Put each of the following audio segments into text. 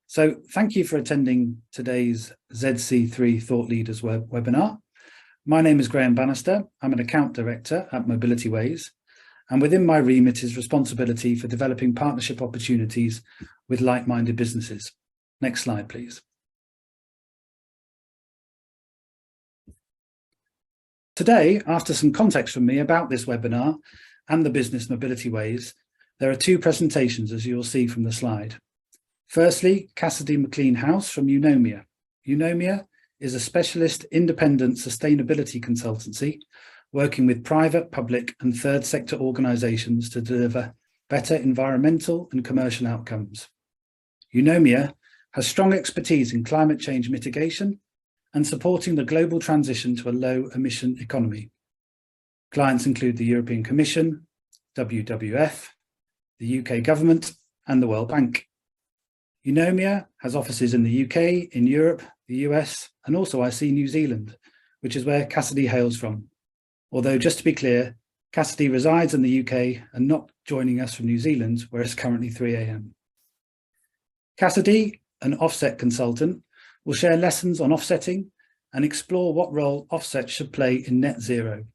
So thank you for attending today's ZC3 Thought Leaders webinar. My name is Graeme Banister. I'm an account director at Mobilityways, and within my remit is responsibility for developing partnership opportunities with like-minded businesses. Next slide, please. Today, after some context from me about this webinar and the business Mobilityways, there are two presentations, as you'll see from the slide. Firstly, Cassidy McLean-House from Eunomia. Eunomia is a specialist independent sustainability consultancy working with private, public and third sector organisations to deliver better environmental and commercial outcomes. Eunomia has strong expertise in climate change mitigation and supporting the global transition to a low emission economy. Clients include the European Commission, WWF, the UK government and the World Bank. Eunomia has offices in the UK, in Europe, the US, and also I see New Zealand, which is where Cassidy hails from. Although just to be clear, Cassidy resides in the UK and not joining us from New Zealand, where it's currently 3 AM. Cassidy, an offset consultant, will share lessons on offsetting and explore what role offset should play in net zero.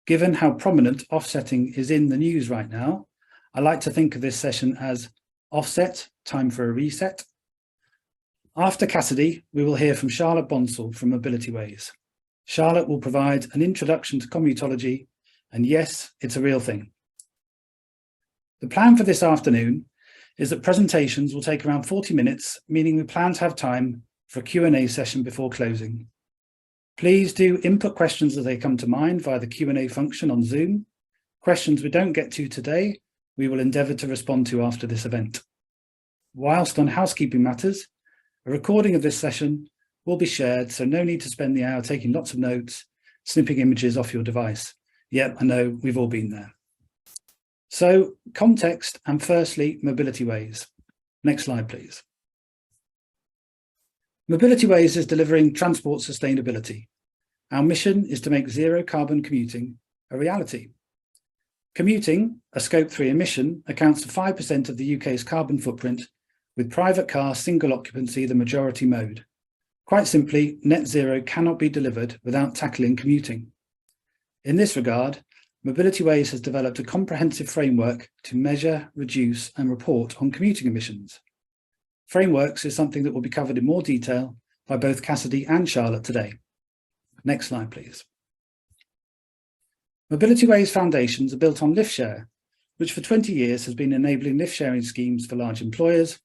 Given how prominent offsetting is in the news right now, I like to think of this session as Offset, time for a reset. After Cassidy, we will hear from Charlotte Bonsall from Mobilityways. Charlotte will provide an introduction to Commutology, and yes, it's a real thing. The plan for this afternoon is that presentations will take around 40 minutes, meaning we plan to have time for a Q&A session before closing. Please do input questions as they come to mind via the Q&A function on Zoom. Questions we don't get to today, we will endeavour to respond to after this event. Whilst on housekeeping matters, a recording of this session will be shared, so no need to spend the hour taking lots of notes, snipping images off your device. Yep, I know, we've all been there. So, context and firstly, Mobilityways. Next slide, please. Mobilityways is delivering transport sustainability. Our mission is to make zero carbon commuting a reality. Commuting, a Scope 3 emission, accounts for 5% of the UK's carbon footprint, with private car single occupancy the majority mode. Quite simply, net zero cannot be delivered without tackling commuting. In this regard, Mobilityways has developed a comprehensive framework to measure, reduce and report on commuting emissions. Frameworks is something that will be covered in more detail by both Cassidy and Charlotte today. Next slide, please. Mobilityways foundations are built on LiftShare, which for 20 years has been enabling lift sharing schemes for large employers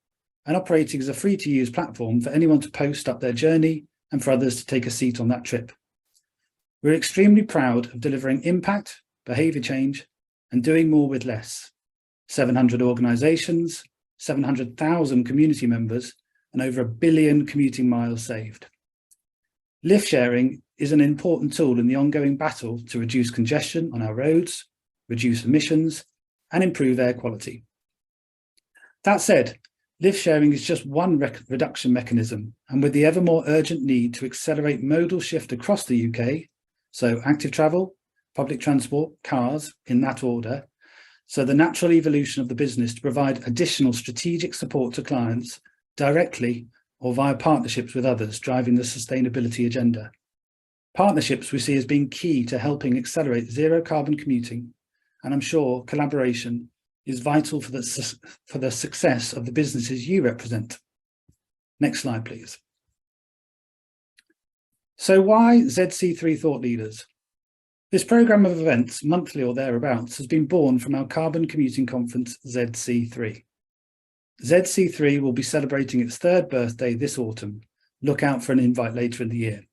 and operating as a free-to-use platform for anyone to post up their journey and for others to take a seat on that trip. We're extremely proud of delivering impact, behaviour change, and doing more with less. 700 organisations, 700,000 community members, and over 1 billion commuting miles saved. Lift sharing is an important tool in the ongoing battle to reduce congestion on our roads, reduce emissions, and improve air quality. That said, lift sharing is just one reduction mechanism, and with the ever more urgent need to accelerate modal shift across the UK, so active travel, public transport, cars, in that order, so the natural evolution of the business to provide additional strategic support to clients directly or via partnerships with others driving the sustainability agenda. Partnerships we see as being key to helping accelerate zero carbon commuting, and I'm sure collaboration is vital for the success of the businesses you represent. Next slide, please. So why ZC3 Thought Leaders? This programme of events, monthly or thereabouts, has been born from our carbon commuting conference ZC3. ZC3 will be celebrating its 3rd birthday this autumn. Look out for an invite later in the year.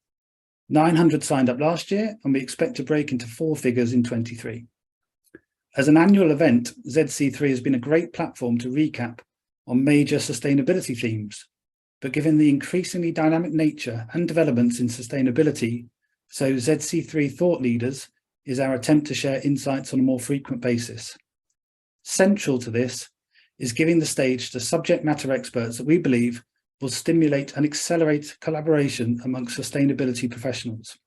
900 signed up last year, and we expect to break into 4 figures in 23. As an annual event, ZC3 has been a great platform to recap on major sustainability themes, but given the increasingly dynamic nature and developments in sustainability, so ZC3 Thought Leaders is our attempt to share insights on a more frequent basis. Central to this is giving the stage to subject matter experts that we believe will stimulate and accelerate collaboration amongst sustainability professionals.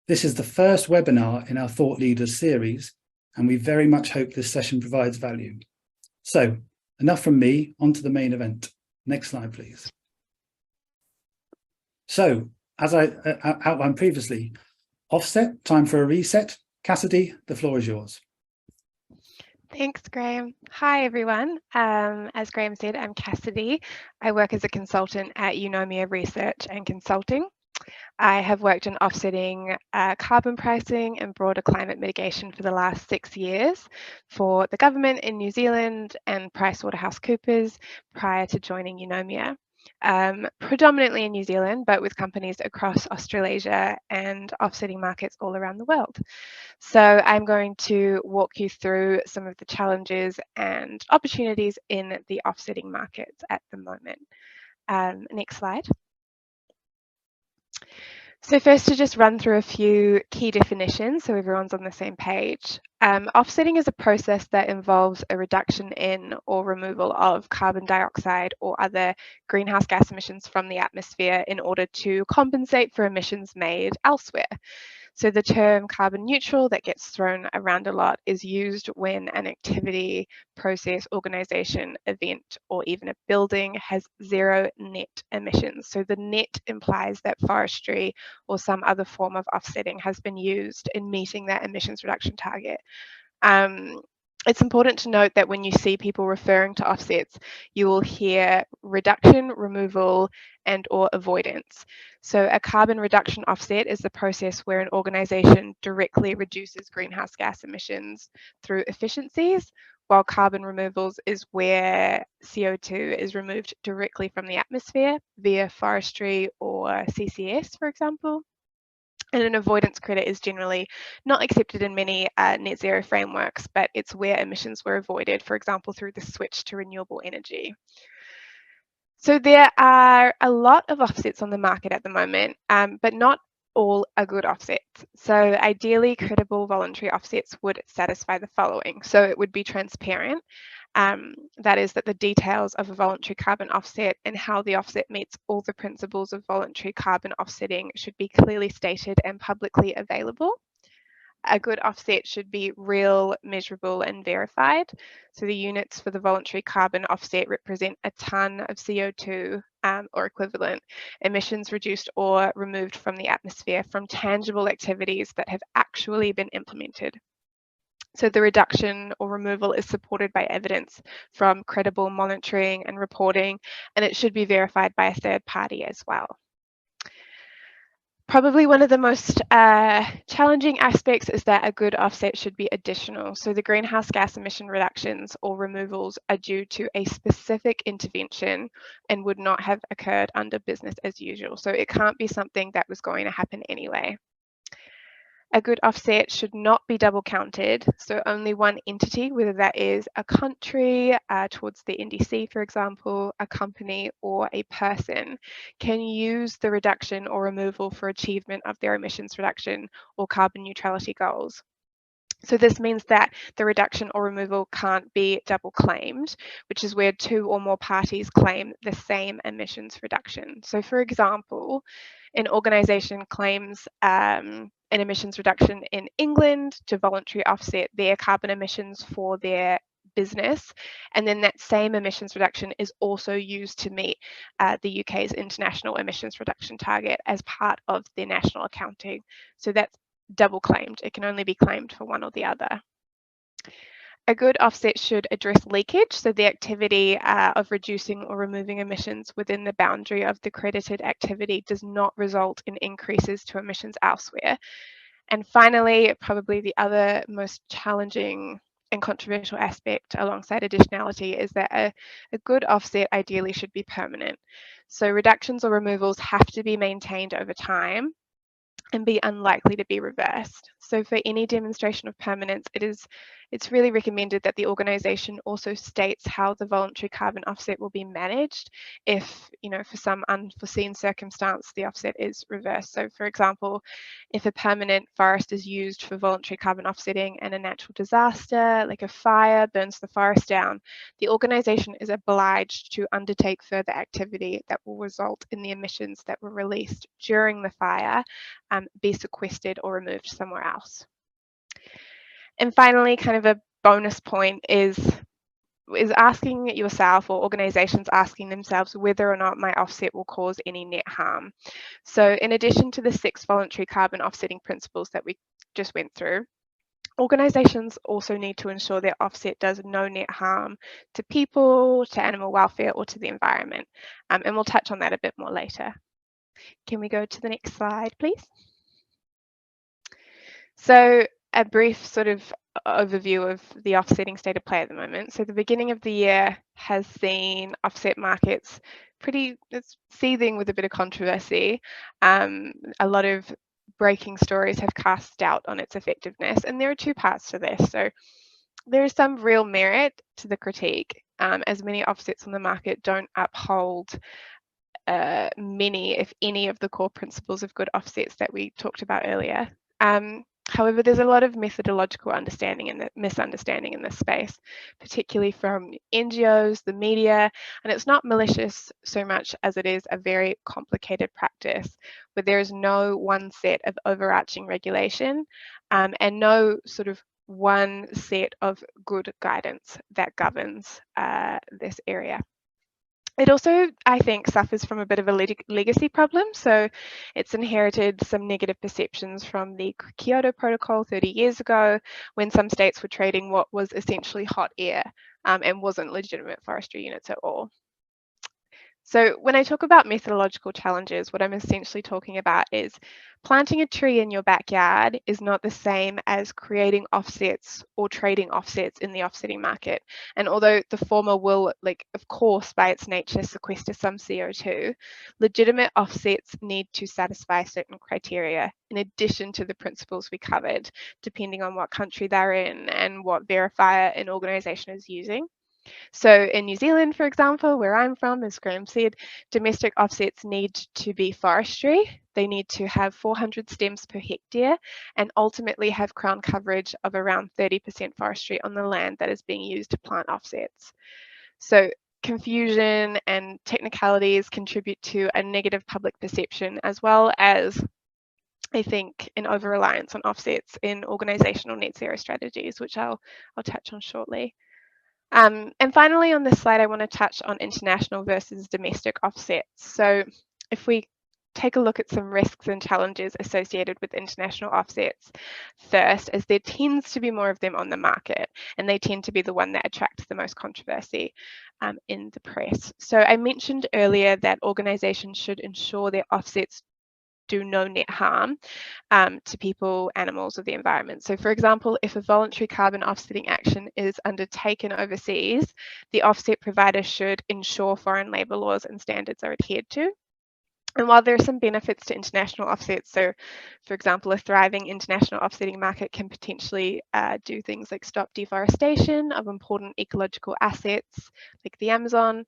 This is the first webinar in our Thought Leaders series, and we very much hope this session provides value. So, Enough from me, on to the main event. Next slide, please. So, as I outlined previously, offset, time for a reset. Cassidy, the floor is yours. Thanks, Graeme. Hi, everyone. As Graeme said, I'm Cassidy. I work as a consultant at Eunomia Research and Consulting. I have worked in offsetting carbon pricing and broader climate mitigation for the last 6 years for the government in New Zealand and PricewaterhouseCoopers prior to joining Eunomia. Predominantly in New Zealand, but with companies across Australasia and offsetting markets all around the world. So I'm going to walk you through some of the challenges and opportunities in the offsetting markets at the moment. Next slide. So first, to just run through a few key definitions so everyone's on the same page. Offsetting is a process that involves a reduction in or removal of carbon dioxide or other greenhouse gas emissions from the atmosphere in order to compensate for emissions made elsewhere. So the term carbon neutral that gets thrown around a lot is used when an activity, process, organization, event, or even a building has zero net emissions. So the net implies that forestry or some other form of offsetting has been used in meeting that emissions reduction target. It's important to note that when you see people referring to offsets, you will hear reduction, removal, and or avoidance. So a carbon reduction offset is the process where an organization directly reduces greenhouse gas emissions through efficiencies, while carbon removals is where CO2 is removed directly from the atmosphere via forestry or CCS, for example. And an avoidance credit is generally not accepted in many net zero frameworks, but it's where emissions were avoided, for example, through the switch to renewable energy. So there are a lot of offsets on the market at the moment, but not all are good offsets. So ideally, credible voluntary offsets would satisfy the following. So it would be transparent. That is that the details of a voluntary carbon offset and how the offset meets all the principles of voluntary carbon offsetting should be clearly stated and publicly available. A good offset should be real, measurable, and verified. So the units for the voluntary carbon offset represent a tonne of CO2 or equivalent emissions reduced or removed from the atmosphere from tangible activities that have actually been implemented. So the reduction or removal is supported by evidence from credible monitoring and reporting, and it should be verified by a third party as well. Probably one of the most challenging aspects is that a good offset should be additional. So the greenhouse gas emission reductions or removals are due to a specific intervention and would not have occurred under business as usual. So it can't be something that was going to happen anyway. A good offset should not be double counted, so only one entity, whether that is a country towards the NDC, for example, a company or a person, can use the reduction or removal for achievement of their emissions reduction or carbon neutrality goals. So this means that the reduction or removal can't be double claimed, which is where two or more parties claim the same emissions reduction. So for example, an organisation claims an emissions reduction in England to voluntary offset their carbon emissions for their business, and then that same emissions reduction is also used to meet the UK's international emissions reduction target as part of their national accounting. So that's double claimed. It can only be claimed for one or the other. A good offset should address leakage, so the activity of reducing or removing emissions within the boundary of the credited activity does not result in increases to emissions elsewhere. And finally, probably the other most challenging and controversial aspect alongside additionality is that a good offset ideally should be permanent. So reductions or removals have to be maintained over time and be unlikely to be reversed. So for any demonstration of permanence, it's really recommended that the organisation also states how the voluntary carbon offset will be managed if, for some unforeseen circumstance, the offset is reversed. So for example, if a permanent forest is used for voluntary carbon offsetting and a natural disaster, like a fire, burns the forest down, the organisation is obliged to undertake further activity that will result in the emissions that were released during the fire be sequestered or removed somewhere else. And finally, kind of a bonus point is is asking yourself, or organisations asking themselves, whether or not my offset will cause any net harm. So in addition to the 6 voluntary carbon offsetting principles that we just went through, organisations also need to ensure their offset does no net harm to people, to animal welfare, or to the environment. And we'll touch on that a bit more later. Can we go to the next slide, please? So a brief sort of overview of the offsetting state of play at the moment. So the beginning of the year has seen offset markets it's seething with a bit of controversy. A lot of breaking stories have cast doubt on its effectiveness, and there are 2 parts to this. So there is some real merit to the critique, as many offsets on the market don't uphold many, if any, of the core principles of good offsets that we talked about earlier. However, there's a lot of methodological understanding and misunderstanding in this space, particularly from NGOs, the media, and it's not malicious so much as it is a very complicated practice where there is no one set of overarching regulation and no sort of one set of good guidance that governs this area. It also, I think, suffers from a bit of a legacy problem. So it's inherited some negative perceptions from the Kyoto Protocol 30 years ago, when some states were trading what was essentially hot air and wasn't legitimate forestry units at all. So when I talk about methodological challenges, what I'm essentially talking about is planting a tree in your backyard is not the same as creating offsets or trading offsets in the offsetting market. And although the former will, of course, by its nature, sequester some CO2, legitimate offsets need to satisfy certain criteria in addition to the principles we covered, depending on what country they're in and what verifier an organisation is using. So in New Zealand, for example, where I'm from, as Graeme said, domestic offsets need to be forestry. They need to have 400 stems per hectare and ultimately have crown coverage of around 30% forestry on the land that is being used to plant offsets. So confusion and technicalities contribute to a negative public perception, as well as, I think, an over-reliance on offsets in organisational net zero strategies, which I'll touch on shortly. And finally, on this slide, I want to touch on international versus domestic offsets. So if we take a look at some risks and challenges associated with international offsets first, as there tends to be more of them on the market, and they tend to be the one that attracts the most controversy in the press. So I mentioned earlier that organisations should ensure their offsets do no net harm to people, animals, or the environment. So for example, if a voluntary carbon offsetting action is undertaken overseas, the offset provider should ensure foreign labour laws and standards are adhered to. And while there are some benefits to international offsets, so for example, a thriving international offsetting market can potentially do things like stop deforestation of important ecological assets like the Amazon,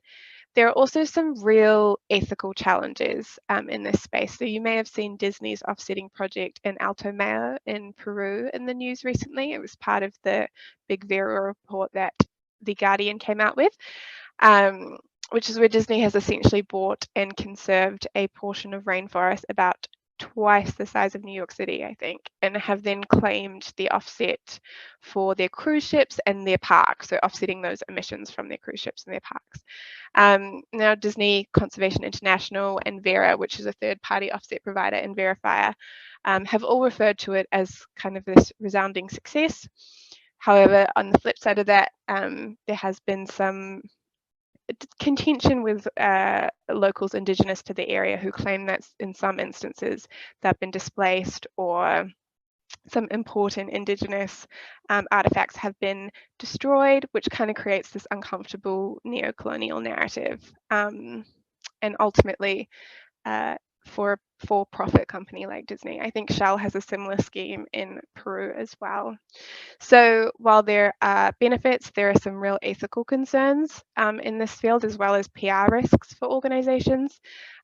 there are also some real ethical challenges in this space. So you may have seen Disney's offsetting project in Alto Mayo in Peru in the news recently. It was part of the big Vera report that The Guardian came out with, which is where Disney has essentially bought and conserved a portion of rainforest about twice the size of New York City, I think, and have then claimed the offset for their cruise ships and their parks, so offsetting those emissions from their cruise ships and their parks. Now, Disney Conservation International and Vera, which is a third-party offset provider and verifier, have all referred to it as kind of this resounding success. However, on the flip side of that, there has been some contention with locals indigenous to the area who claim that in some instances they've been displaced or some important indigenous artifacts have been destroyed, which kind of creates this uncomfortable neo-colonial narrative. And ultimately, for a for-profit company like Disney, I think Shell has a similar scheme in Peru as well. So while there are benefits, there are some real ethical concerns in this field, as well as PR risks for organisations.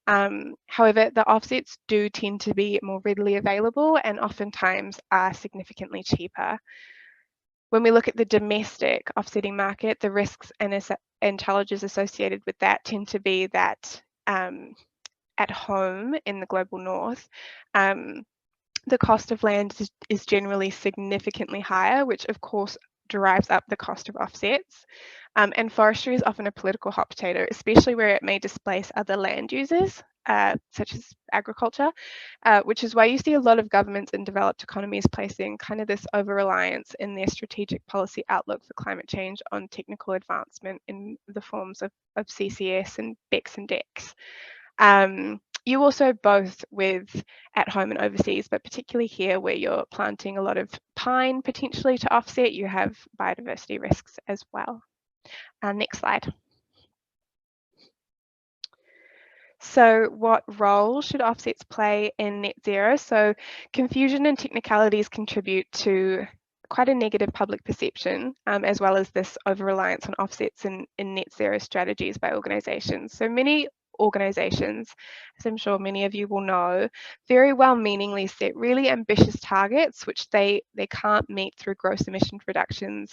However, the offsets do tend to be more readily available and oftentimes are significantly cheaper. When we look at the domestic offsetting market, the risks and challenges associated with that tend to be that at home in the global north, the cost of land is generally significantly higher, which of course drives up the cost of offsets. And forestry is often a political hot potato, especially where it may displace other land users, such as agriculture, which is why you see a lot of governments in developed economies placing kind of this over-reliance in their strategic policy outlook for climate change on technical advancement in the forms of CCS and BECCS and DECCS. You also both with at home and overseas, but particularly here where you're planting a lot of pine potentially to offset, you have biodiversity risks as well. Next slide. So what role should offsets play in net zero? So confusion and technicalities contribute to quite a negative public perception, as well as this over-reliance on offsets in net zero strategies by organisations. So many organisations, as I'm sure many of you will know, very well-meaningly set really ambitious targets, which they can't meet through gross emission reductions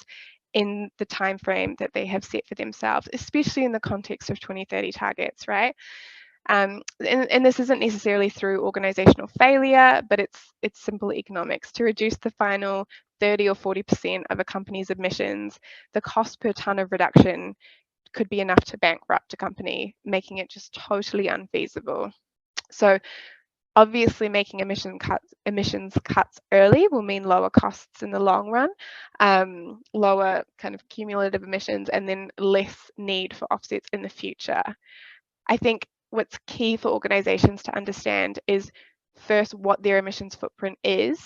in the time frame that they have set for themselves, especially in the context of 2030 targets, right? And this isn't necessarily through organizational failure, but it's simple economics. To reduce the final 30 or 40% of a company's emissions, the cost per ton of reduction could be enough to bankrupt a company, making it just totally unfeasible. So obviously making emissions cuts early will mean lower costs in the long run, lower kind of cumulative emissions, and then less need for offsets in the future. I think what's key for organisations to understand is first what their emissions footprint is,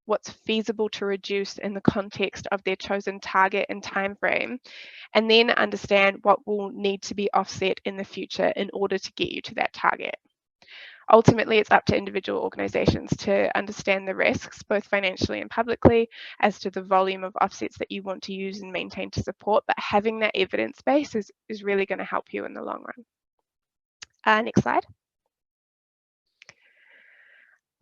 what's feasible to reduce in the context of their chosen target and time frame, and then understand what will need to be offset in the future in order to get you to that target. Ultimately, it's up to individual organisations to understand the risks, both financially and publicly, as to the volume of offsets that you want to use and maintain to support, but having that evidence base is really going to help you in the long run. Next slide.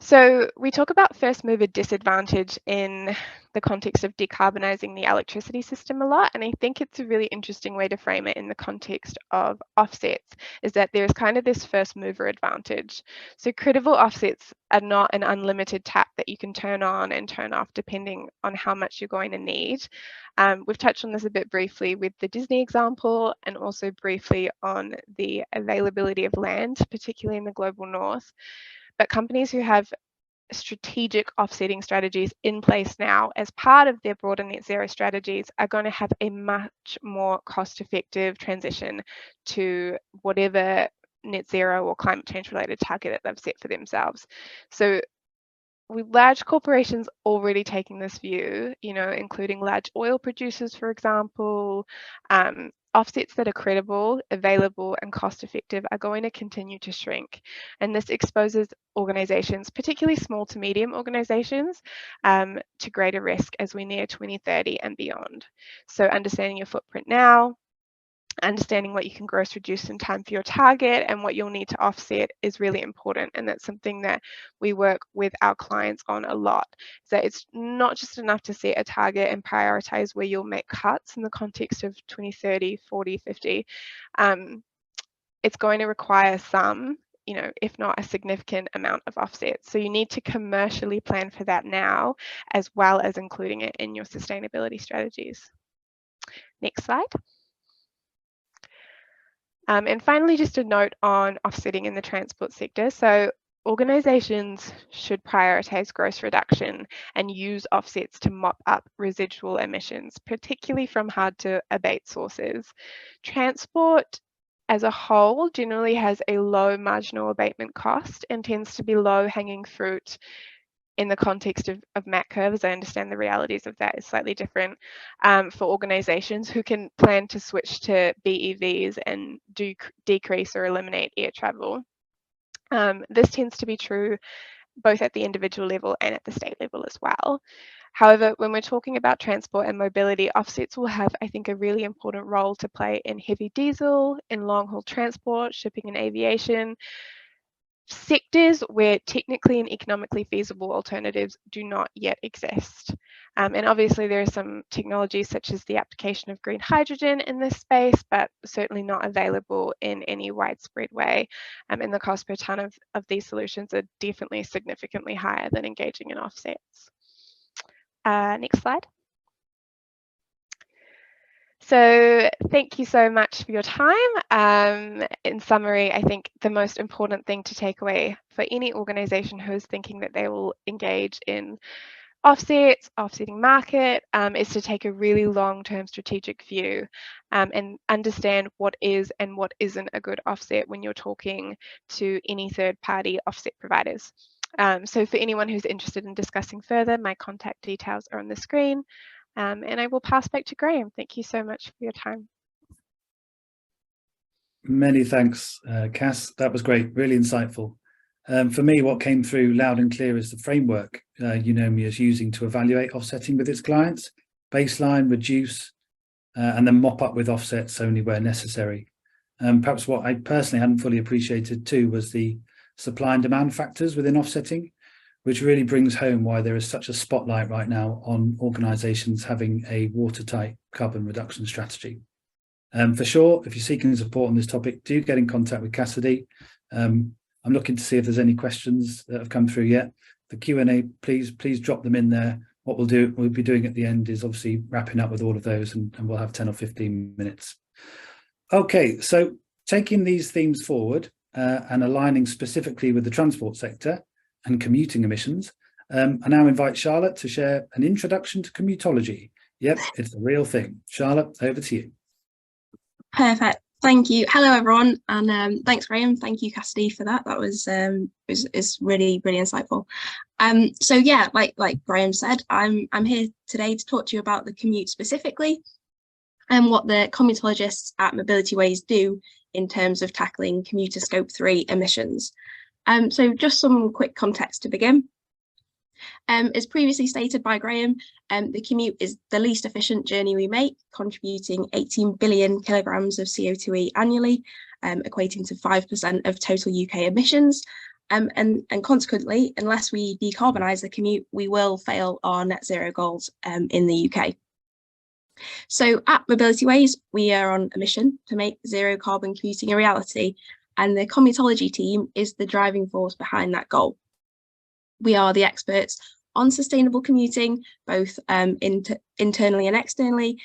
So we talk about first mover disadvantage in the context of decarbonising the electricity system a lot, and I think it's a really interesting way to frame it in the context of offsets, is that there's kind of this first mover advantage. So credible offsets are not an unlimited tap that you can turn on and turn off depending on how much you're going to need. We've touched on this a bit briefly with the Disney example, and also briefly on the availability of land, particularly in the global north. But companies who have strategic offsetting strategies in place now as part of their broader net zero strategies are going to have a much more cost-effective transition to whatever net zero or climate change related target that they've set for themselves. So with large corporations already taking this view, including large oil producers, for example, offsets that are credible, available, and cost-effective are going to continue to shrink. And this exposes organisations, particularly small to medium organisations, to greater risk as we near 2030 and beyond. So understanding your footprint now, understanding what you can gross reduce in time for your target and what you'll need to offset is really important. And that's something that we work with our clients on a lot. So it's not just enough to set a target and prioritize where you'll make cuts in the context of 2030, 40, 50. It's going to require some, if not a significant amount of offsets. So you need to commercially plan for that now, as well as including it in your sustainability strategies. Next slide. And finally, just a note on offsetting in the transport sector. So organisations should prioritise gross reduction and use offsets to mop up residual emissions, particularly from hard to abate sources. Transport as a whole generally has a low marginal abatement cost and tends to be low hanging fruit in the context of MAC curves. I understand the realities of that is slightly different for organisations who can plan to switch to BEVs and decrease or eliminate air travel. This tends to be true both at the individual level and at the state level as well. However, when we're talking about transport and mobility, offsets will have, I think, a really important role to play in heavy diesel, in long-haul transport, shipping and aviation, sectors where technically and economically feasible alternatives do not yet exist. And obviously there are some technologies such as the application of green hydrogen in this space, but certainly not available in any widespread way. And the cost per tonne of these solutions are definitely significantly higher than engaging in offsets. Next slide. So thank you so much for your time. In summary, I think the most important thing to take away for any organisation who is thinking that they will engage in offsetting market, is to take a really long-term strategic view and understand what is and what isn't a good offset when you're talking to any third-party offset providers. So for anyone who's interested in discussing further, my contact details are on the screen. And I will pass back to Graeme. Thank you so much for your time. Many thanks, Cass. That was great, really insightful. For me, what came through loud and clear is the framework Eunomia is using to evaluate offsetting with its clients: baseline, reduce, and then mop up with offsets only where necessary. Perhaps what I personally hadn't fully appreciated too was the supply and demand factors within offsetting, which really brings home why there is such a spotlight right now on organisations having a watertight carbon reduction strategy. For sure, if you're seeking support on this topic, do get in contact with Cassidy. I'm looking to see if there's any questions that have come through yet. The Q&A, please drop them in there. What we'll be doing at the end is obviously wrapping up with all of those, and we'll have 10 or 15 minutes. Okay, so taking these themes forward and aligning specifically with the transport sector and commuting emissions, I now invite Charlotte to share an introduction to Commutology. Yep, it's a real thing. Charlotte, over to you. Perfect. Thank you. Hello, everyone, and thanks, Graeme. Thank you, Cassidy, for that. That was is really insightful. So yeah, like Graeme said, I'm here today to talk to you about the commute specifically, and what the commutologists at Mobilityways do in terms of tackling commuter scope 3 emissions. So just some quick context to begin. As previously stated by Graeme, the commute is the least efficient journey we make, contributing 18 billion kilograms of CO2e annually, equating to 5% of total UK emissions. And consequently, unless we decarbonise the commute, we will fail our net zero goals in the UK. So at Mobilityways, we are on a mission to make zero carbon commuting a reality, and the Commutology team is the driving force behind that goal. We are the experts on sustainable commuting, both internally and externally,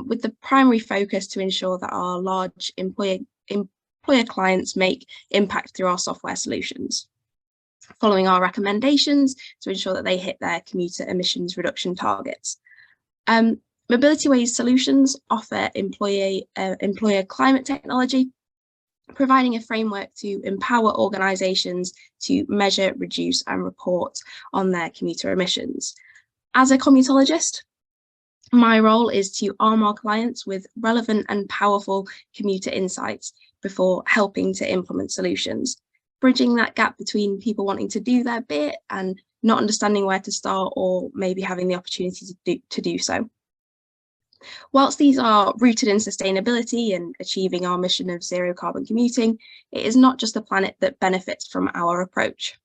with the primary focus to ensure that our large employer clients make impact through our software solutions, following our recommendations to ensure that they hit their commuter emissions reduction targets. Mobilityways solutions offer employer climate technology, providing a framework to empower organisations to measure, reduce and report on their commuter emissions. As a commutologist, my role is to arm our clients with relevant and powerful commuter insights before helping to implement solutions, bridging that gap between people wanting to do their bit and not understanding where to start, or maybe having the opportunity to do so. Whilst these are rooted in sustainability and achieving our mission of zero carbon commuting, it is not just the planet that benefits from our approach.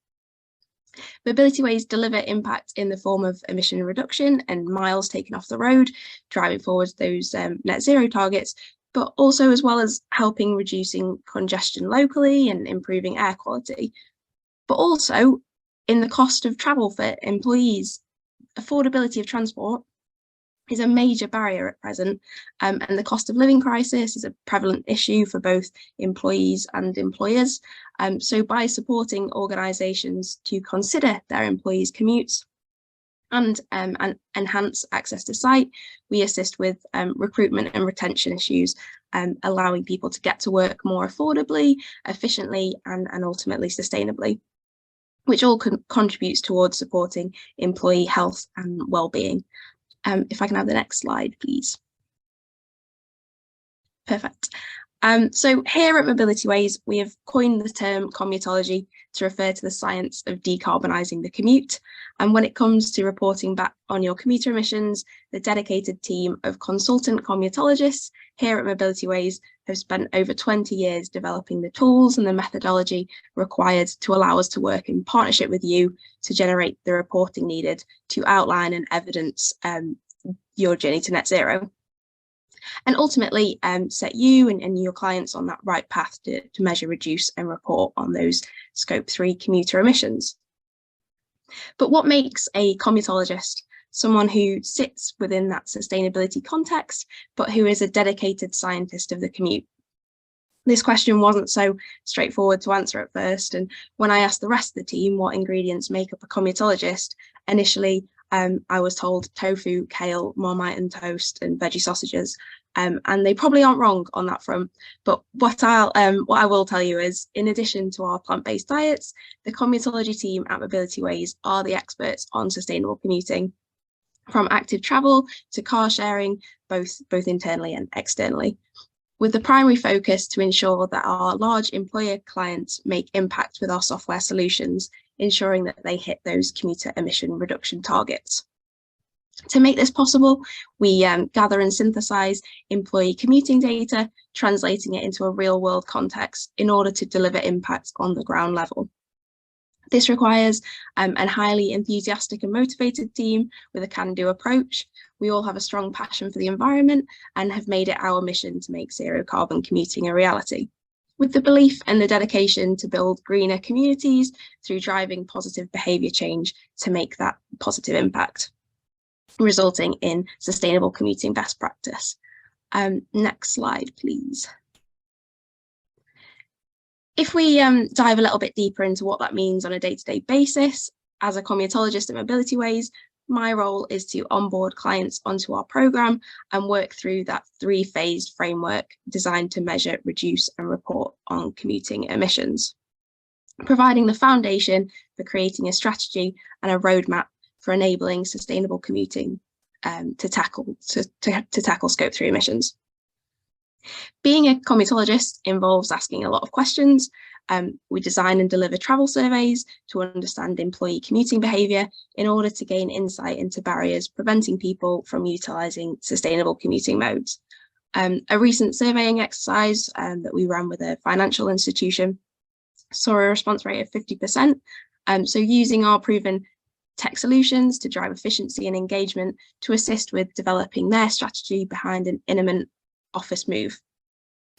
Mobilityways deliver impact in the form of emission reduction and miles taken off the road, driving forward those net zero targets, but also as well as helping reducing congestion locally and improving air quality. But also in the cost of travel for employees, affordability of transport is a major barrier at present, and the cost of living crisis is a prevalent issue for both employees and employers. So by supporting organisations to consider their employees' commutes and enhance access to site, we assist with recruitment and retention issues, allowing people to get to work more affordably, efficiently and ultimately sustainably, which all contributes towards supporting employee health and well-being. If I can have the next slide, please. Perfect. So here at Mobilityways, we have coined the term commutology to refer to the science of decarbonising the commute. And when it comes to reporting back on your commuter emissions, the dedicated team of consultant commutologists here at Mobilityways have spent over 20 years developing the tools and the methodology required to allow us to work in partnership with you to generate the reporting needed to outline and evidence your journey to net zero, and ultimately set you and your clients on that right path to measure, reduce and report on those scope 3 commuter emissions. But what makes a commutologist someone who sits within that sustainability context, but who is a dedicated scientist of the commute. This question wasn't so straightforward to answer at first, and when I asked the rest of the team what ingredients make up a commutologist, initially I was told tofu, kale, Marmite and toast and veggie sausages, and they probably aren't wrong on that front. But what I will tell you is, in addition to our plant-based diets, the commutology team at Mobilityways are the experts on sustainable commuting, from active travel to car sharing, both internally and externally, with the primary focus to ensure that our large employer clients make impact with our software solutions, ensuring that they hit those commuter emission reduction targets. To make this possible, we gather and synthesize employee commuting data, translating it into a real-world context in order to deliver impact on the ground level. This requires a highly enthusiastic and motivated team with a can-do approach. We all have a strong passion for the environment and have made it our mission to make zero carbon commuting a reality, with the belief and the dedication to build greener communities through driving positive behaviour change to make that positive impact, resulting in sustainable commuting best practice. Next slide, please. If we dive a little bit deeper into what that means on a day-to-day basis, as a commutologist at Mobilityways, my role is to onboard clients onto our programme and work through that three-phased framework designed to measure, reduce and report on commuting emissions, providing the foundation for creating a strategy and a roadmap for enabling sustainable commuting to tackle Scope 3 emissions. Being a commutologist involves asking a lot of questions. We design and deliver travel surveys to understand employee commuting behaviour in order to gain insight into barriers preventing people from utilising sustainable commuting modes. A recent surveying exercise that we ran with a financial institution saw a response rate of 50%. So using our proven tech solutions to drive efficiency and engagement to assist with developing their strategy behind an imminent office move,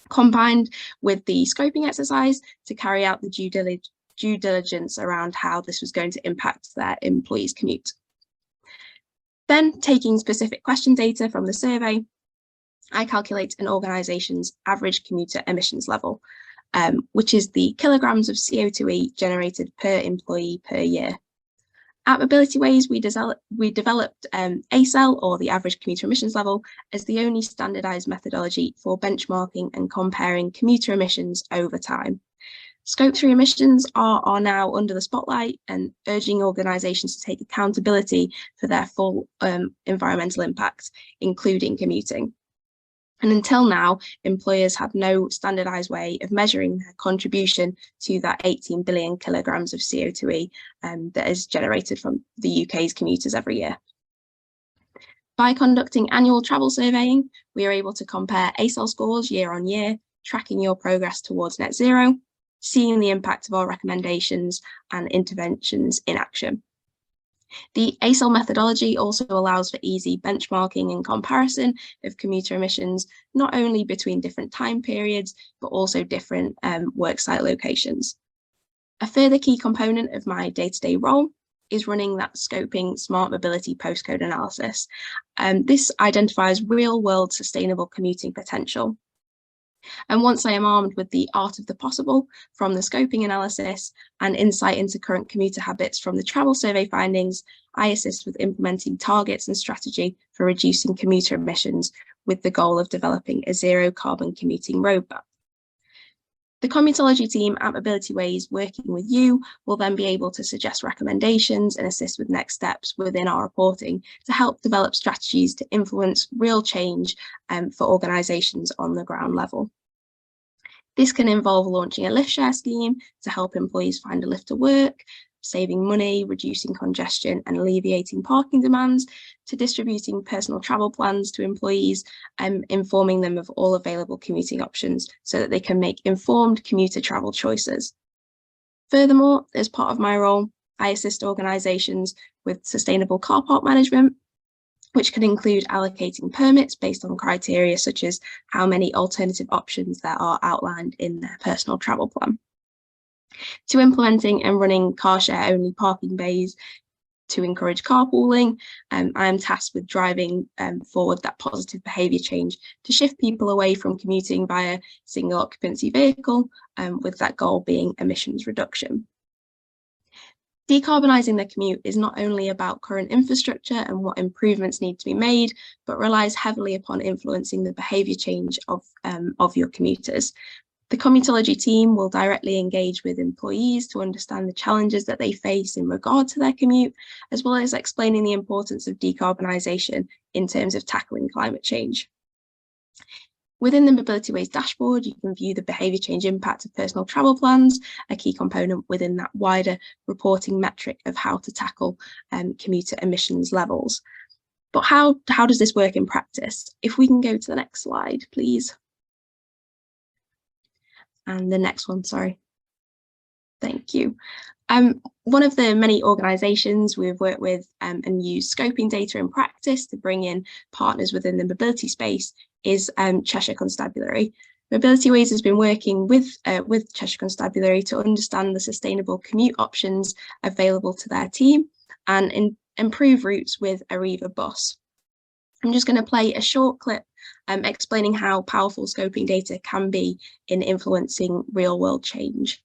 combined with the scoping exercise to carry out the due diligence around how this was going to impact their employees' commute. Then, taking specific question data from the survey, I calculate an organisation's average commuter emissions level, which is the kilograms of CO2e generated per employee per year. At Mobilityways, we developed ACEL, or the average commuter emissions level, as the only standardised methodology for benchmarking and comparing commuter emissions over time. Scope 3 emissions are now under the spotlight, and urging organisations to take accountability for their full environmental impact, including commuting. And until now, employers had no standardised way of measuring their contribution to that 18 billion kilograms of CO2e that is generated from the UK's commuters every year. By conducting annual travel surveying, we are able to compare ACEL scores year on year, tracking your progress towards net zero, seeing the impact of our recommendations and interventions in action. The ACEL methodology also allows for easy benchmarking and comparison of commuter emissions, not only between different time periods, but also different worksite locations. A further key component of my day-to-day role is running that scoping smart mobility postcode analysis. This identifies real-world sustainable commuting potential. And once I am armed with the art of the possible from the scoping analysis and insight into current commuter habits from the travel survey findings, I assist with implementing targets and strategy for reducing commuter emissions with the goal of developing a zero carbon commuting roadmap. The Commutology team at Mobilityways, working with you, will then be able to suggest recommendations and assist with next steps within our reporting to help develop strategies to influence real change for organisations on the ground level. This can involve launching a lift share scheme to help employees find a lift to work, saving money, reducing congestion and alleviating parking demands, to distributing personal travel plans to employees and informing them of all available commuting options so that they can make informed commuter travel choices. Furthermore, as part of my role, I assist organisations with sustainable car park management, which can include allocating permits based on criteria such as how many alternative options there are outlined in their personal travel plan, to implementing and running car share only parking bays, to encourage carpooling. I am tasked with driving forward that positive behaviour change to shift people away from commuting via single occupancy vehicle, with that goal being emissions reduction. Decarbonising the commute is not only about current infrastructure and what improvements need to be made, but relies heavily upon influencing the behaviour change of your commuters. The Commutology team will directly engage with employees to understand the challenges that they face in regard to their commute, as well as explaining the importance of decarbonisation in terms of tackling climate change. Within the Mobilityways dashboard, you can view the behaviour change impact of personal travel plans, a key component within that wider reporting metric of how to tackle commuter emissions levels. But how does this work in practice? If we can go to the next slide, please. And the next one, sorry. Thank you. One of the many organisations we've worked with and used scoping data in practice to bring in partners within the mobility space is Cheshire Constabulary. Mobilityways has been working with Cheshire Constabulary to understand the sustainable commute options available to their team and improve routes with Arriva Bus. I'm just going to play a short clip explaining how powerful scoping data can be in influencing real-world change.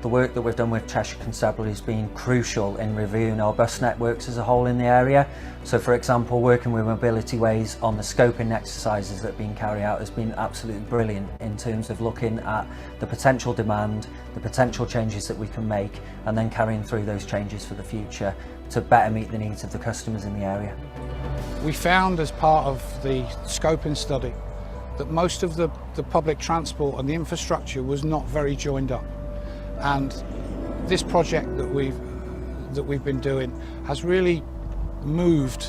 The work that we've done with Cheshire Constabulary has been crucial in reviewing our bus networks as a whole in the area. So for example, working with Mobilityways on the scoping exercises that have been carried out has been absolutely brilliant in terms of looking at the potential demand, the potential changes that we can make, and then carrying through those changes for the future to better meet the needs of the customers in the area. We found as part of the scoping study that most of the public transport and the infrastructure was not very joined up. And this project that we've been doing has really moved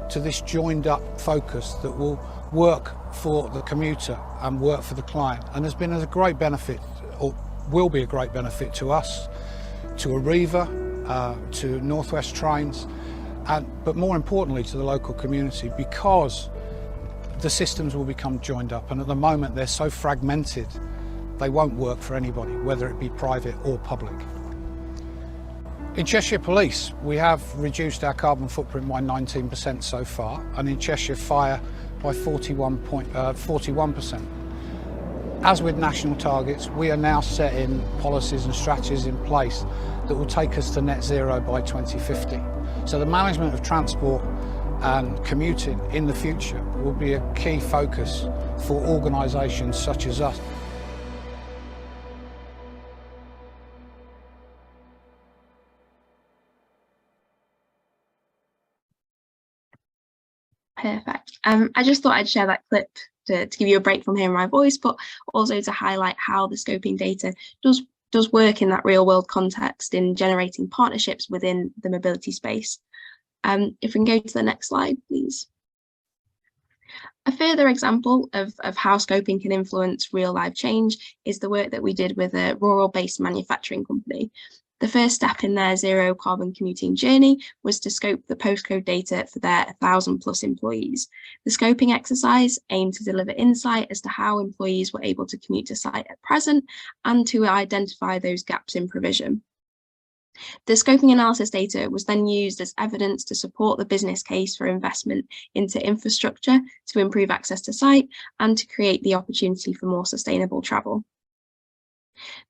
to this joined up focus that will work for the commuter and work for the client, and has been a great benefit, or will be a great benefit to us, to Arriva, to North West Trains, but more importantly to the local community, because the systems will become joined up, and at the moment they're so fragmented they won't work for anybody, whether it be private or public. In Cheshire Police, we have reduced our carbon footprint by 19% so far, and in Cheshire Fire by 41%. As with national targets, we are now setting policies and strategies in place that will take us to net zero by 2050. So the management of transport and commuting in the future will be a key focus for organisations such as us. Perfect. I just thought I'd share that clip to give you a break from hearing my voice, but also to highlight how the scoping data does work in that real world context in generating partnerships within the mobility space. If we can go to the next slide, please. A further example of how scoping can influence real life change is the work that we did with a rural-based manufacturing company. The first step in their zero carbon commuting journey was to scope the postcode data for their 1,000+ employees. The scoping exercise aimed to deliver insight as to how employees were able to commute to site at present and to identify those gaps in provision. The scoping analysis data was then used as evidence to support the business case for investment into infrastructure to improve access to site and to create the opportunity for more sustainable travel.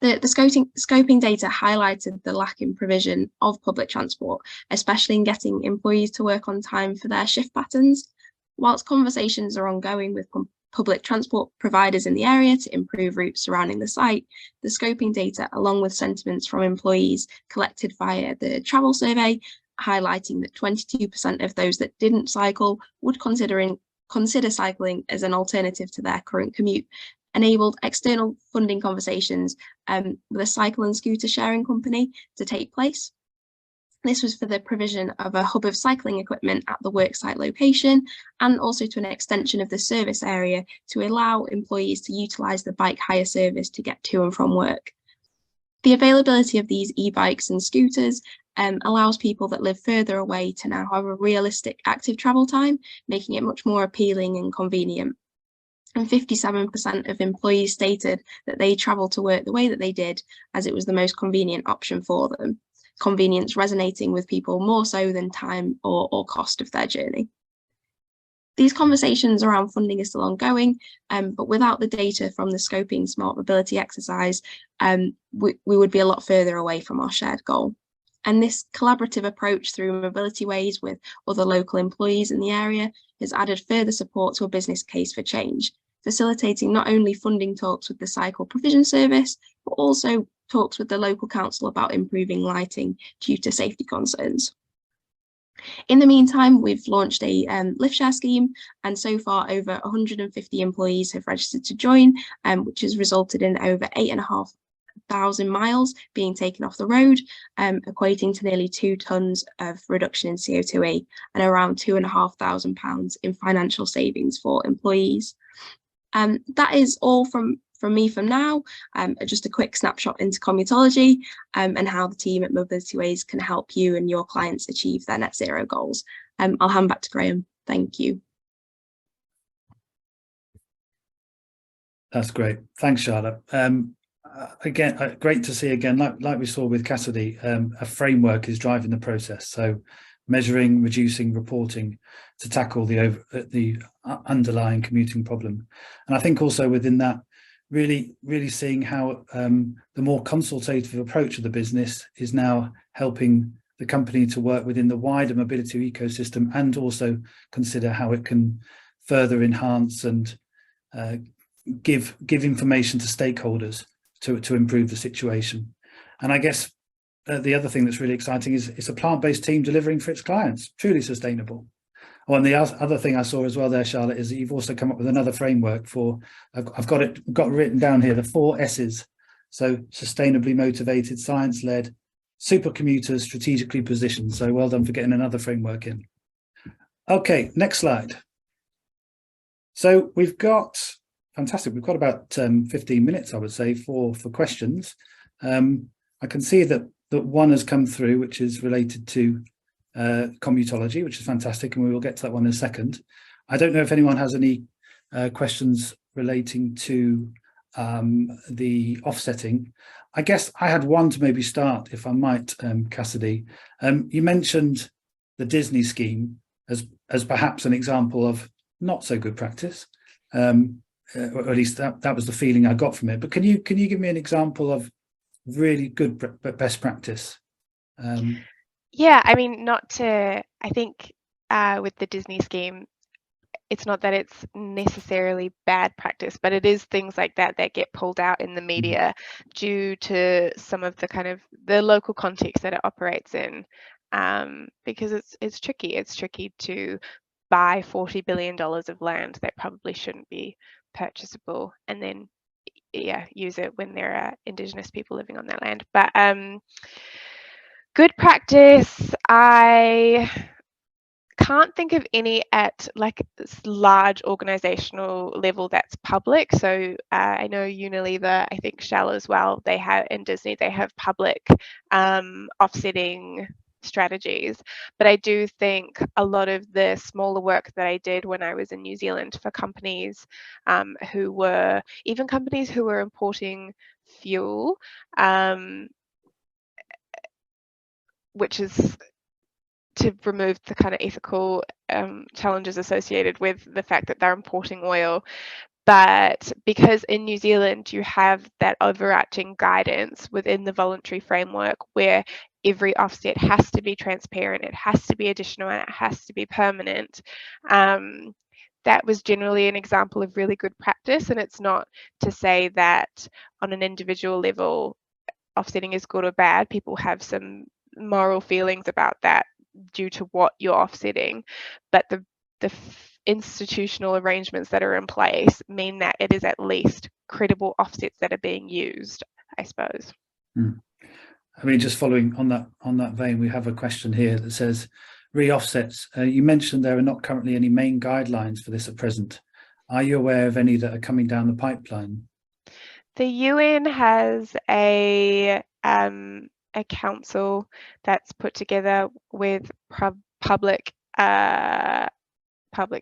The scoping data highlighted the lack in provision of public transport, especially in getting employees to work on time for their shift patterns. Whilst conversations are ongoing with public transport providers in the area to improve routes surrounding the site, the scoping data, along with sentiments from employees collected via the travel survey, highlighting that 22% of those that didn't cycle would consider cycling as an alternative to their current commute, enabled external funding conversations with a cycle and scooter sharing company to take place. This was for the provision of a hub of cycling equipment at the worksite location, and also to an extension of the service area to allow employees to utilise the bike hire service to get to and from work. The availability of these e-bikes and scooters allows people that live further away to now have a realistic active travel time, making it much more appealing and convenient. and 57% of employees stated that they travelled to work the way that they did as it was the most convenient option for them. Convenience resonating with people more so than time or cost of their journey. These conversations around funding are still ongoing, but without the data from the scoping smart mobility exercise, we would be a lot further away from our shared goal. And this collaborative approach through Mobilityways with other local employees in the area has added further support to a business case for change, facilitating not only funding talks with the cycle provision service, but also talks with the local council about improving lighting due to safety concerns. In the meantime, we've launched a lift share scheme, and so far over 150 employees have registered to join, which has resulted in over 8,500 miles being taken off the road, equating to nearly 2 tonnes of reduction in CO2e and around £2,500 in financial savings for employees. That is all from me for now. Just a quick snapshot into Commutology and how the team at Mobilityways can help you and your clients achieve their net zero goals. I'll hand back to Graeme. Thank you. That's great. Thanks, Charlotte. Again, great to see again, like we saw with Cassidy, a framework is driving the process. So measuring, reducing, reporting to tackle the underlying commuting problem. And I think also within that, really seeing how the more consultative approach of the business is now helping the company to work within the wider mobility ecosystem and also consider how it can further enhance and give information to stakeholders to improve the situation. And I guess the other thing that's really exciting is it's a plant-based team delivering for its clients, truly sustainable. Oh, and the other thing I saw as well there, Charlotte, is that you've also come up with another framework for, I've got written down here, the 4 S's. So sustainably motivated, science-led, super commuters, strategically positioned. So well done for getting another framework in. Okay, next slide. So we've got, fantastic, we've got about 15 minutes, I would say, for questions. I can see that one has come through, which is related to Commutology, which is fantastic, and we will get to that one in a second. I don't know if anyone has any questions relating to the offsetting. I guess I had one to maybe start, if I might, Cassidy. You mentioned the Disney scheme as perhaps an example of not so good practice, or at least that was the feeling I got from it. But can you give me an example of really good best practice? Yeah, I mean, I think with the Disney scheme, it's not that it's necessarily bad practice, but it is things like that get pulled out in the media due to some of the kind of the local context that it operates in, because it's tricky. It's tricky to buy $40 billion of land that probably shouldn't be purchasable and then use it when there are Indigenous people living on that land. But good practice, I can't think of any at like this large organizational level that's public. So I know Unilever, I think Shell as well, they have, in Disney, they have public offsetting strategies. But I do think a lot of the smaller work that I did when I was in New Zealand for companies who were importing fuel, which is to remove the kind of ethical challenges associated with the fact that they're importing oil. But because in New Zealand you have that overarching guidance within the voluntary framework where every offset has to be transparent, it has to be additional, and it has to be permanent, that was generally an example of really good practice. And it's not to say that on an individual level offsetting is good or bad. People have some moral feelings about that due to what you're offsetting, but the institutional arrangements that are in place mean that it is at least credible offsets that are being used, I suppose. I mean, just following on that vein, we have a question here that says, re-offsets, you mentioned there are not currently any main guidelines for this at present. Are you aware of any that are coming down the pipeline? The UN has a council that's put together with public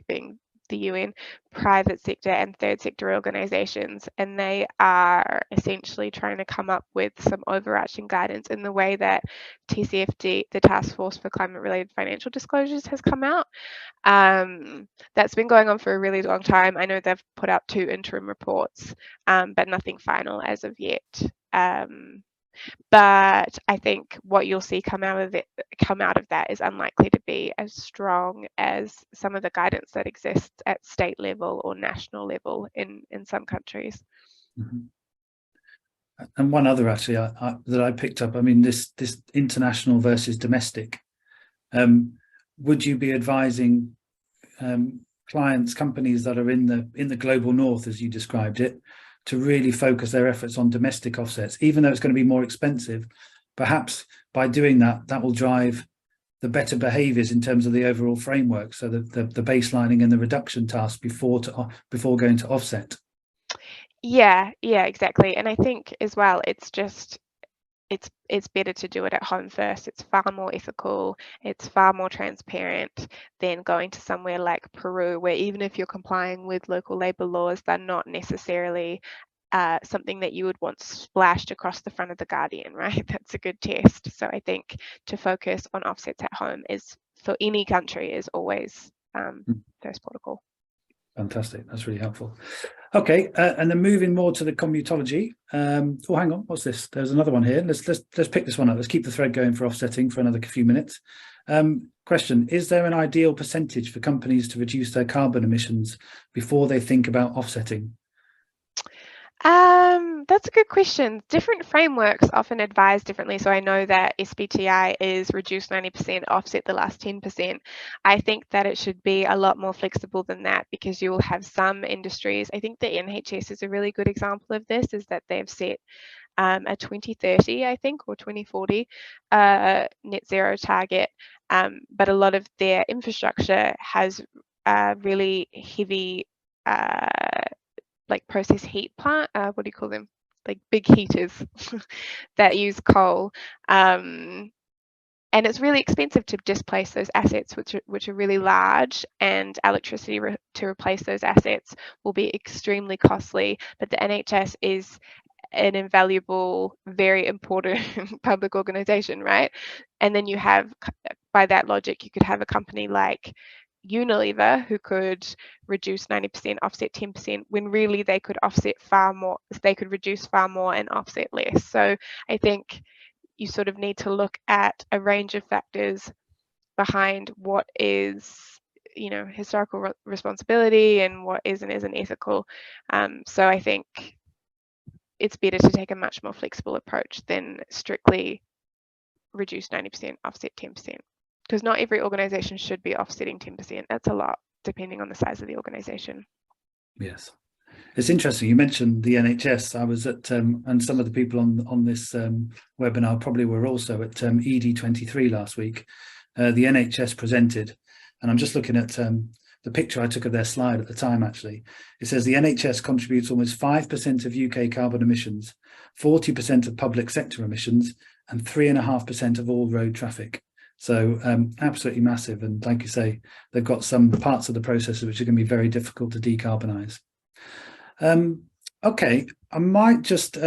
being the UN, private sector and third sector organisations, and they are essentially trying to come up with some overarching guidance in the way that TCFD, the Task Force for Climate Related Financial Disclosures, has come out. That's been going on for a really long time. I know they've put out 2 interim reports, but nothing final as of yet. But I think what you'll see come out of that is unlikely to be as strong as some of the guidance that exists at state level or national level in some countries. Mm-hmm. And one other actually that I picked up, I mean, this international versus domestic. Would you be advising clients, companies that are in the global north, as you described it, to really focus their efforts on domestic offsets, even though it's going to be more expensive? Perhaps by doing that, that will drive the better behaviours in terms of the overall framework, so that the baselining and the reduction task before going to offset. Yeah, exactly. And I think as well, it's better to do it at home first. It's far more ethical, it's far more transparent than going to somewhere like Peru, where even if you're complying with local labour laws, they're not necessarily something that you would want splashed across the front of the Guardian, right? That's a good test. So I think to focus on offsets at home is, for any country, is always first protocol. Fantastic, that's really helpful. Okay, and then moving more to the commutology. Oh, hang on, what's this? There's another one here. Let's pick this one up. Let's keep the thread going for offsetting for another few minutes. Question: is there an ideal percentage for companies to reduce their carbon emissions before they think about offsetting? That's a good question. Different frameworks often advise differently. So I know that SBTI is reduce 90%, offset the last 10%. I think that it should be a lot more flexible than that, because you will have some industries. I think the NHS is a really good example of this, is that they've set a 2030, I think, or 2040 net zero target. But a lot of their infrastructure has really heavy like process heat plant, what do you call them? Like big heaters that use coal. And it's really expensive to displace those assets, which are really large, and electricity to replace those assets will be extremely costly. But the NHS is an invaluable, very important public organisation, right? And then you have, by that logic, you could have a company like Unilever who could reduce 90%, offset 10%, when really they could offset far more, they could reduce far more and offset less. So I think you sort of need to look at a range of factors behind what is, historical responsibility and what is and isn't ethical. So I think it's better to take a much more flexible approach than strictly reduce 90%, offset 10%. Because not every organisation should be offsetting 10%. That's a lot, depending on the size of the organisation. Yes, it's interesting. You mentioned the NHS. I was at, and some of the people on this webinar probably were also at ED23 last week. The NHS presented, and I'm just looking at the picture I took of their slide at the time. Actually, it says the NHS contributes almost 5% of UK carbon emissions, 40% of public sector emissions, and 3.5% of all road traffic. So absolutely massive. And like you say, they've got some parts of the process which are going to be very difficult to decarbonise. Okay, I might just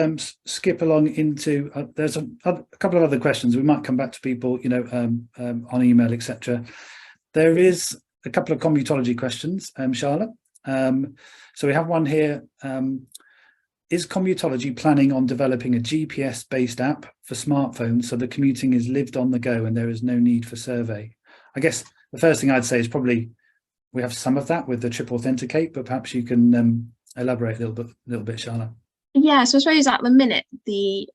skip along into, there's a couple of other questions. We might come back to people, on email, etc. There is a couple of commutology questions, Charlotte. So we have one here. Is Commutology planning on developing a GPS-based app for smartphones so the commuting is lived on the go and there is no need for survey? I guess the first thing I'd say is probably we have some of that with the Trip Authenticate, but perhaps you can elaborate a little bit, Charlotte. Yeah, so I suppose at the minute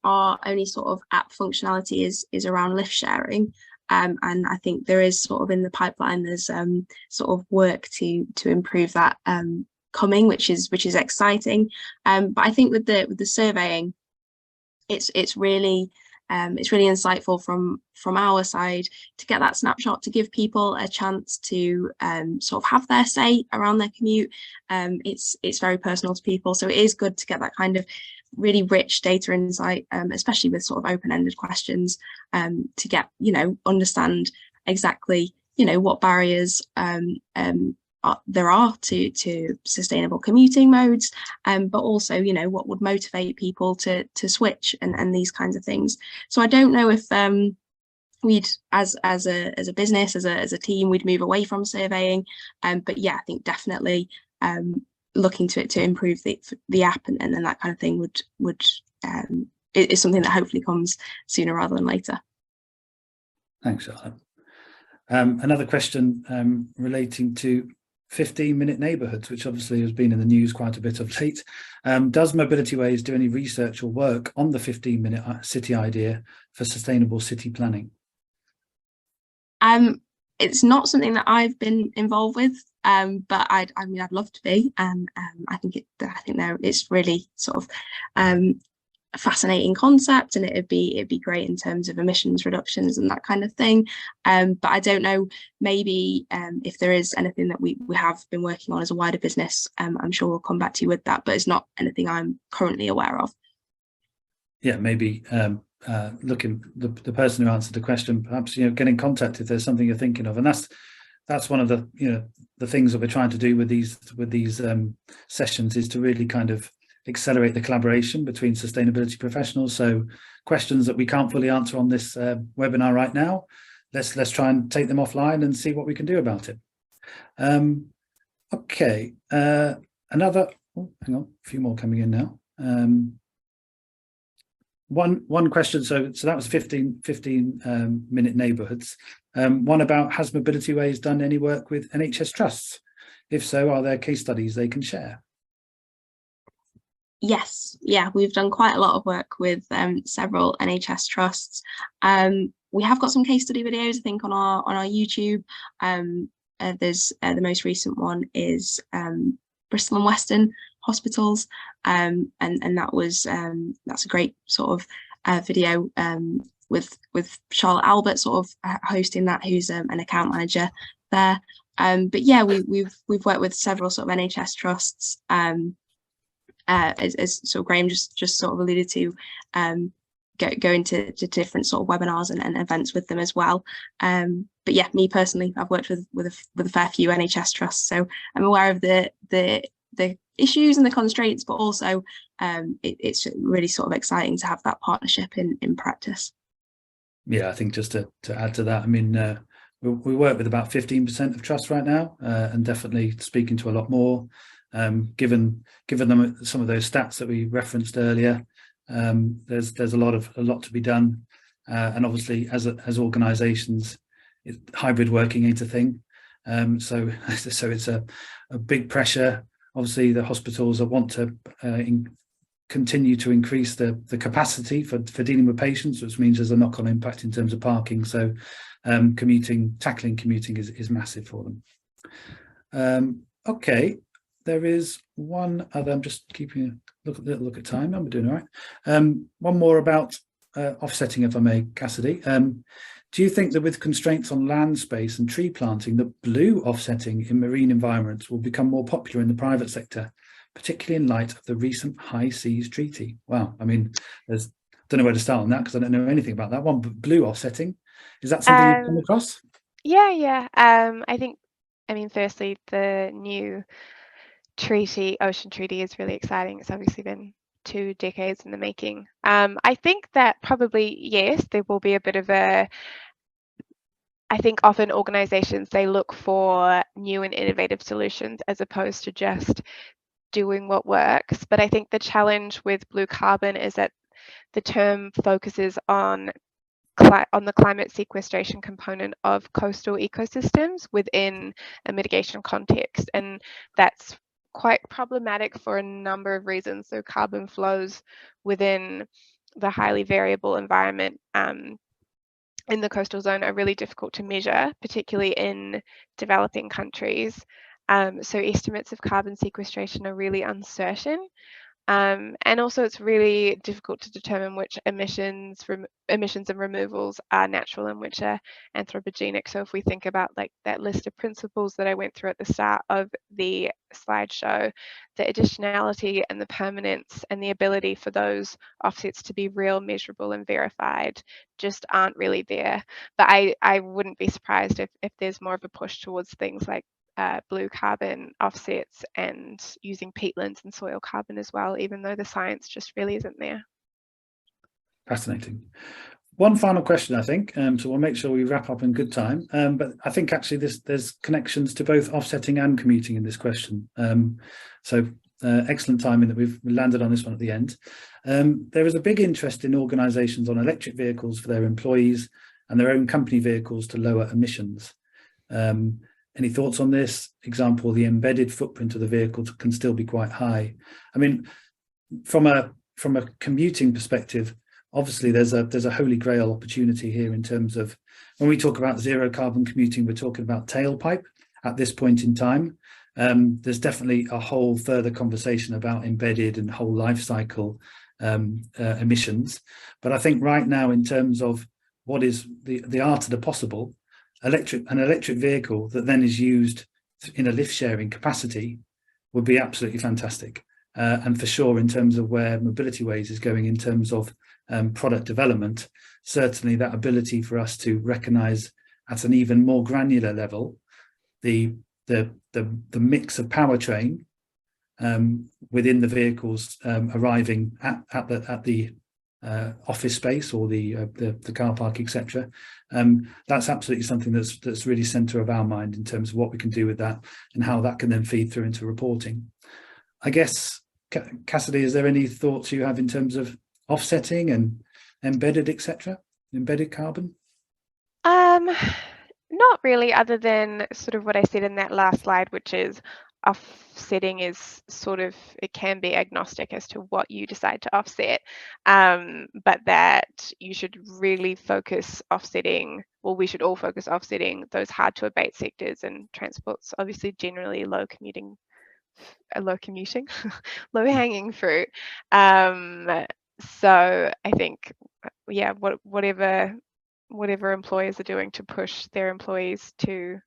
our only sort of app functionality is around lift sharing. And I think there is sort of in the pipeline, there's sort of work to improve that coming, which is exciting. But I think with the surveying, it's really insightful from our side to get that snapshot, to give people a chance to sort of have their say around their commute. It's very personal to people, so it is good to get that kind of really rich data insight, especially with sort of open-ended questions, to get understand exactly what barriers there are to sustainable commuting modes, but also, you know, what would motivate people to switch and these kinds of things. So I don't know if we'd as a business, as a team, we'd move away from surveying, but yeah, I think definitely looking to improve the app and then that kind of thing would is something that hopefully comes sooner rather than later. Thanks, Charlotte. Another question relating to 15-minute neighbourhoods, which obviously has been in the news quite a bit of late. Does Mobilityways do any research or work on the 15-minute city idea for sustainable city planning? It's not something that I've been involved with, but I mean, I'd love to be. I think it's really sort of a fascinating concept, and it'd be great in terms of emissions reductions and that kind of thing. But I don't know, maybe if there is anything that we have been working on as a wider business, I'm sure we'll come back to you with that, but it's not anything I'm currently aware of. Yeah, maybe looking the person who answered the question, perhaps, you know, get in contact if there's something you're thinking of, and that's one of the, you know, the things that we're trying to do with these sessions, is to really kind of accelerate the collaboration between sustainability professionals. So questions that we can't fully answer on this webinar right now, let's try and take them offline and see what we can do about it. Okay, another, oh, hang on, a few more coming in now. One question, so that was 15 minute neighbourhoods. One about, has Mobilityways done any work with NHS trusts? If so, are there case studies they can share? Yes, yeah, we've done quite a lot of work with several NHS trusts. We have got some case study videos, I think, on our YouTube. There's the most recent one is Bristol and Western hospitals, and that was that's a great sort of video with Charlotte Albert sort of hosting that, who's an account manager there. But yeah, we've worked with several sort of NHS trusts, as sort of Graeme just sort of alluded to, going to different sort of webinars and events with them as well. But yeah, me personally, I've worked with a fair few NHS trusts, so I'm aware of the issues and the constraints, but also it's really sort of exciting to have that partnership in practice. Yeah, I think just to add to that, I mean, we work with about 15% of trusts right now, and definitely speaking to a lot more. Given them some of those stats that we referenced earlier, there's a lot to be done, and obviously as organisations, hybrid working ain't a thing. So it's a big pressure. Obviously, the hospitals want to continue to increase the capacity for dealing with patients, which means there's a knock-on impact in terms of parking. So tackling commuting is massive for them. Okay. There is one other, I'm just keeping a little look at time, and we're doing all right. One more about offsetting, if I may, Cassidy. Do you think that with constraints on land space and tree planting, that blue offsetting in marine environments will become more popular in the private sector, particularly in light of the recent High Seas Treaty? Wow, I mean, don't know where to start on that, because I don't know anything about that one, but blue offsetting, is that something you've come across? Yeah. I mean, firstly, the new ocean treaty is really exciting. It's obviously been 2 decades in the making. I think that probably, yes, there will be a bit of I think often organizations, they look for new and innovative solutions as opposed to just doing what works. But I think the challenge with blue carbon is that the term focuses on the climate sequestration component of coastal ecosystems within a mitigation context, and that's quite problematic for a number of reasons. So carbon flows within the highly variable environment in the coastal zone are really difficult to measure, particularly in developing countries. So estimates of carbon sequestration are really uncertain. And also it's really difficult to determine which emissions and removals are natural and which are anthropogenic. So if we think about like that list of principles that I went through at the start of the slideshow, the additionality and the permanence and the ability for those offsets to be real, measurable and verified just aren't really there. But I wouldn't be surprised if there's more of a push towards things like blue carbon offsets and using peatlands and soil carbon as well, even though the science just really isn't there. Fascinating. One final question, I think, so we'll make sure we wrap up in good time. But I think actually there's connections to both offsetting and commuting in this question. Excellent timing that we've landed on this one at the end. There is a big interest in organisations on electric vehicles for their employees and their own company vehicles to lower emissions. Any thoughts on this? Example, the embedded footprint of the vehicle can still be quite high. I mean, from a commuting perspective, obviously there's a holy grail opportunity here in terms of when we talk about zero carbon commuting, we're talking about tailpipe at this point in time. There's definitely a whole further conversation about embedded and whole life cycle emissions. But I think right now, in terms of what is the art of the possible, an electric vehicle that then is used in a lift sharing capacity would be absolutely fantastic. And for sure, in terms of where Mobilityways is going in terms of product development, certainly that ability for us to recognise at an even more granular level the mix of powertrain within the vehicles arriving at the office space or the car park, etc. That's absolutely something that's really centre of our mind in terms of what we can do with that and how that can then feed through into reporting. I guess, Cassidy, is there any thoughts you have in terms of offsetting and embedded, etc., embedded carbon? Not really, other than sort of what I said in that last slide, which is offsetting is sort of, it can be agnostic as to what you decide to offset, but that you should really focus offsetting, well, we should all focus offsetting those hard to abate sectors, and transport's obviously generally low hanging fruit. So I think, yeah, whatever employers are doing to push their employees to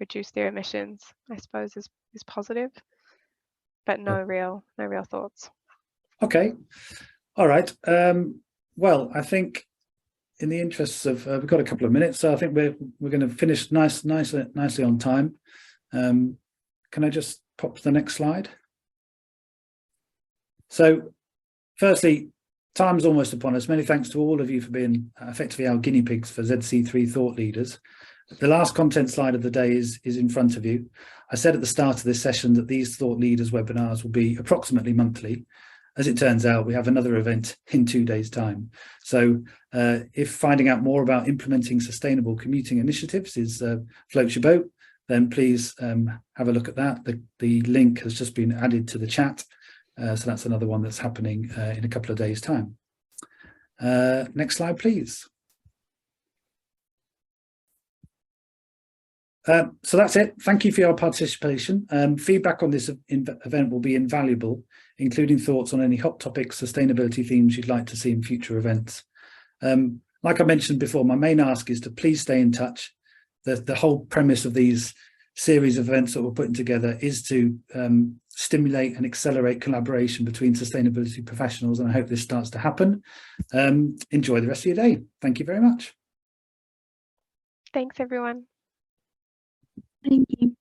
reduce their emissions, I suppose is positive, but no real thoughts. Okay, all right. Well, I think in the interests of we've got a couple of minutes, so I think we're going to finish nicely on time. Can I just pop to the next slide? So, firstly, time's almost upon us. Many thanks to all of you for being effectively our guinea pigs for ZC3 thought leaders. The last content slide of the day is in front of you. I said at the start of this session that these thought leaders webinars will be approximately monthly. As it turns out, we have another event in 2 days' time. So if finding out more about implementing sustainable commuting initiatives floats your boat, then please have a look at that. The link has just been added to the chat. So that's another one that's happening in a couple of days' time. Next slide, please. So that's it. Thank you for your participation. Feedback on this event will be invaluable, including thoughts on any hot topics, sustainability themes you'd like to see in future events. Like I mentioned before, my main ask is to please stay in touch. The whole premise of these series of events that we're putting together is to stimulate and accelerate collaboration between sustainability professionals, and I hope this starts to happen. Enjoy the rest of your day. Thank you very much. Thanks, everyone. Thank you.